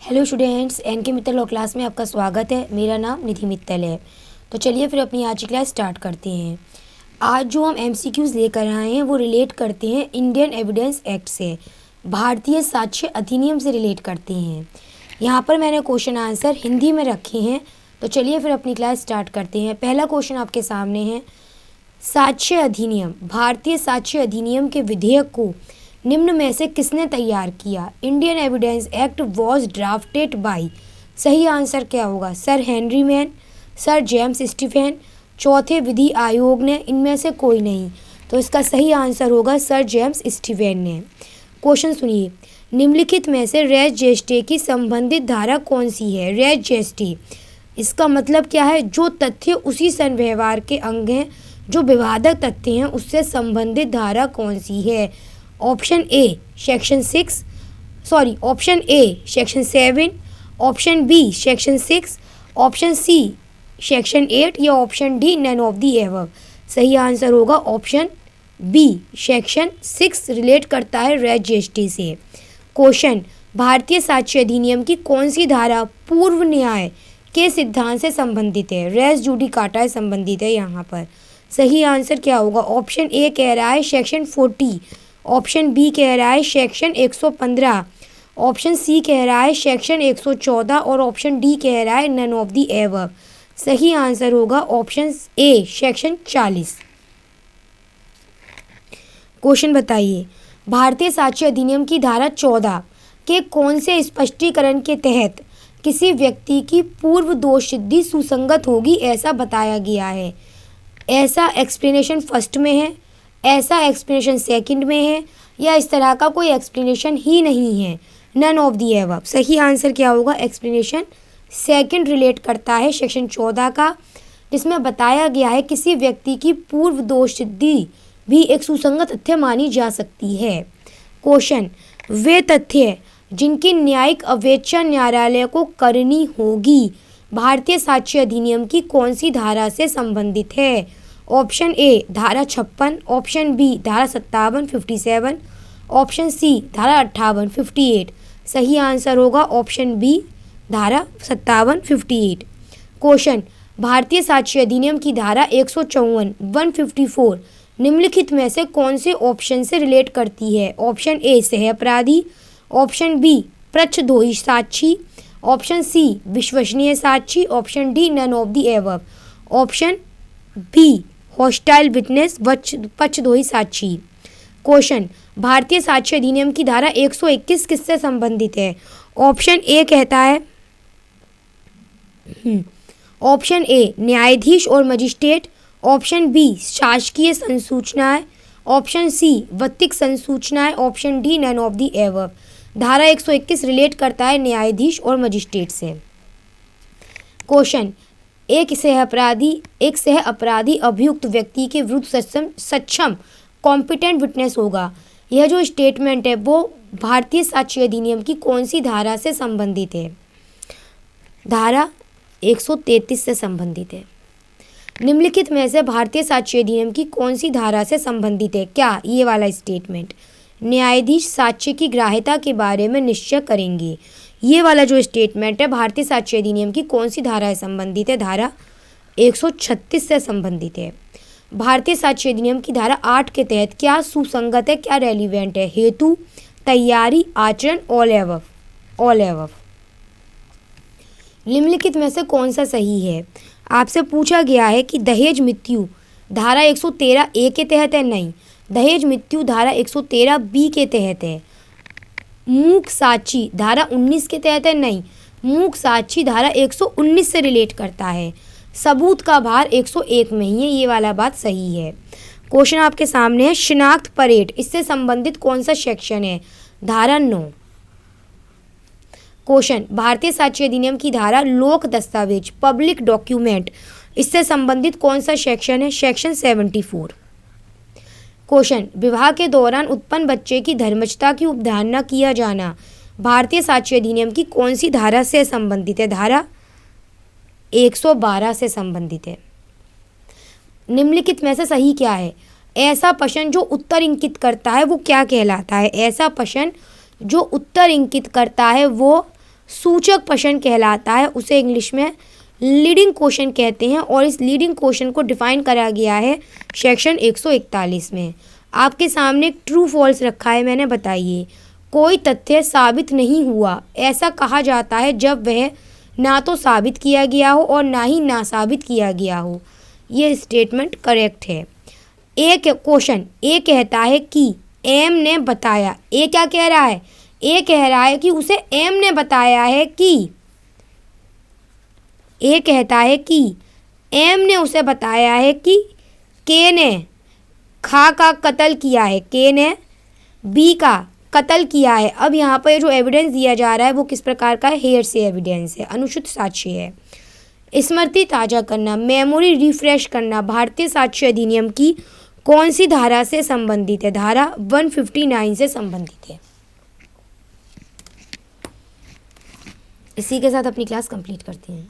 Hello students, N के Mittal law class में आपका स्वागत है। मेरा नाम निधि मित्तल है। तो चलिए फिर अपनी आज की क्लास स्टार्ट करते हैं। आज जो हम एमसीक्यूज़ लेकर आए हैं वो रिलेट करते हैं इंडियन एविडेंस एक्ट से, भारतीय साक्ष्य अधिनियम से रिलेट करते हैं। यहाँ पर मैंने क्वेश्चन आंसर हिंदी में रखे हैं। तो चलिए फिर अपनी क्लास स्टार्ट करते हैं। पहला क्वेश्चन आपके सामने है, साक्ष्य अधिनियम, भारतीय साक्ष्य अधिनियम के विधेयक को निम्न में से किसने तैयार किया? Indian evidence act was drafted by. सही आंसर क्या होगा? Sir Henry man, sir James Stephen, चौथे विधि आयोग ने, इनमें से कोई नहीं। तो इसका सही आंसर होगा सर जेम्स स्टीफेन ने। क्वेश्चन सुनिए, निम्नलिखित में से रेस जेस्टे की संबंधित धारा कौन सी है? रेस जेस्टे, इसका मतलब क्या है? जो तथ्य उसी संव्यवहार के अंग हैं जो विवादक तथ्य हैं, उससे संबंधित धारा कौन सी है? Option A section 7, option B section 6, option C section 8 या option D none of the above. सही आंसर होगा ऑप्शन बी सेक्शन 6 रिलेट करता है रेस जेस्टी से। क्वेश्चन, भारतीय साक्ष्य अधिनियम की कौन सी धारा पूर्व न्याय के सिद्धांत से संबंधित है? रेस जुडिकाटा से संबंधित है यहाँ पर। सही आंसर क्या होगा? ऑप्शन ए कह रहा है सेक्शन 40, ऑप्शन बी कह रहा है सेक्शन 115, ऑप्शन सी कह रहा है सेक्शन 114 और ऑप्शन डी कह रहा है नन ऑफ दी एबव। सही आंसर होगा ऑप्शन ए सेक्शन 40। क्वेश्चन बताइए, भारतीय साक्ष्य अधिनियम की धारा 14 के कौन से स्पष्टीकरण के तहत किसी व्यक्ति की पूर्व दोष सिद्धि सुसंगत होगी ऐसा बताया गया है? ऐसा एक्सप्लेनेशन फर्स्ट में है, ऐसा एक्सप्लेनेशन सेकंड में है, या इस तरह का कोई एक्सप्लेनेशन ही नहीं है? None of the above. सही आंसर क्या होगा? एक्सप्लेनेशन सेकंड रिलेट करता है सेक्शन 14 का, जिसमें बताया गया है किसी व्यक्ति की पूर्व दोष सिद्धि भी एक सुसंगत तथ्य मानी जा सकती है। क्वेश्चन, वे तथ्य जिनकी न्यायिक अवेक्षा न्यायालय को करनी होगी भारतीय साक्ष्य अधिनियम की कौन सी धारा से संबंधित है? ऑप्शन ए धारा 56, ऑप्शन बी धारा 57 57, ऑप्शन सी धारा 58 58। सही आंसर होगा ऑप्शन बी धारा 57 58। क्वेश्चन, भारतीय साक्ष्य अधिनियम की धारा 154 154 निम्नलिखित में से कौन से ऑप्शन से रिलेट करती है? ऑप्शन ए सह अपराधी, ऑप्शन बी प्रत्यक्षदोषी साक्षी, ऑप्शन सी विश्वसनीय साक्षी, option D none of the above, option B hostile witness पक्षधोही साक्षी। क्वेश्चन, भारतीय साक्ष्य अधिनियम की धारा 121 किससे संबंधित है? ऑप्शन ए कहता है ऑप्शन ए न्यायाधीश और मजिस्ट्रेट, ऑप्शन बी शासकीय संसूचनाएं, ऑप्शन सी वित्तीय संसूचनाएं, option D none of the above. धारा 121 रिलेट करता है न्यायाधीश और मजिस्ट्रेट से। क्वेश्चन, एक सह अपराधी अभियुक्त व्यक्ति के विरुद्ध सक्षम कॉम्पिटेंट विटनेस होगा। यह जो स्टेटमेंट है वो भारतीय साक्ष्य अधिनियम की कौन सी धारा से संबंधित है? धारा 133 से संबंधित है। निम्नलिखित में से भारतीय साक्ष्य अधिनियम की कौन सी धारा से संबंधित है? क्या ये वाला स्टेटमेंट? न्यायाधीश साक्ष्य की ग्राह्यता के बारे में निश्चय करेंगे। ये वाला जो स्टेटमेंट है भारतीय साक्ष्य अधिनियम की कौन सी धारा से संबंधित है? धारा 136 से संबंधित है। भारतीय साक्ष्य अधिनियम की धारा 8 के तहत क्या सुसंगत है, क्या रेलिवेंट है? हेतु, तैयारी, आचरण, ऑल एबव। निम्नलिखित में से कौन सा सही है? आपसे पूछा गया है कि दहेज मृत्यु धारा 113 ए के तहत है? नहीं, दहेज मृत्यु धारा 113 बी के तहत है। मूक साक्षी धारा 19 के तहत है? नहीं, मूक साक्षी धारा 119 से रिलेट करता है। सबूत का भार 101 में ही है, ये वाला बात सही है। क्वेश्चन आपके सामने है, शिनाख्त परेड, इससे संबंधित कौन सा सेक्शन है? धारा 9। क्वेश्चन, भारतीय साक्ष्य अधिनियम की धारा लोक दस्तावेज पब्लिक डॉक्यूमेंट, इससे संबंधित कौन सा सेक्शन है? सेक्शन 74। क्वेश्चन, विवाह के दौरान उत्पन्न बच्चे की धर्मजता की उपधारणा किया जाना भारतीय साक्ष्य अधिनियम की कौन सी धारा से संबंधित है? धारा 112 से संबंधित है। निम्नलिखित में से सही क्या है? ऐसा प्रश्न जो उत्तर इंकित करता है वो क्या कहलाता है? ऐसा प्रश्न जो उत्तर इंकित करता है वो सूचक प्रश्न कहलाता है, उसे इंग्लिश में लीडिंग क्वेश्चन कहते हैं और इस लीडिंग क्वेश्चन को डिफाइन करा गया है सेक्शन 141 में। आपके सामने ट्रू फॉल्स रखा है, मैंने बताइए। कोई तथ्य साबित नहीं हुआ ऐसा कहा जाता है जब वह ना तो साबित किया गया हो और ना ही ना साबित किया गया हो। ये स्टेटमेंट करेक्ट है। एक क्वेश्चन ए कहता है कि एम ने बताया, ए क्या कह रहा है? ए कह रहा है कि उसे एम ने बताया है कि, ए कहता है कि एम ने उसे बताया है कि के ने खा का कत्ल किया है, के ने बी का कत्ल किया है। अब यहाँ पर जो एविडेंस दिया जा रहा है वो किस प्रकार का है? हेयरसे एविडेंस है, अनुचित साक्ष्य है। स्मृति ताज़ा करना, मेमोरी रिफ्रेश करना भारतीय साक्ष्य अधिनियम की कौन सी धारा से संबंधित है? धारा 159 से संबंधित है। इसी के साथ अपनी क्लास कंप्लीट करते हैं।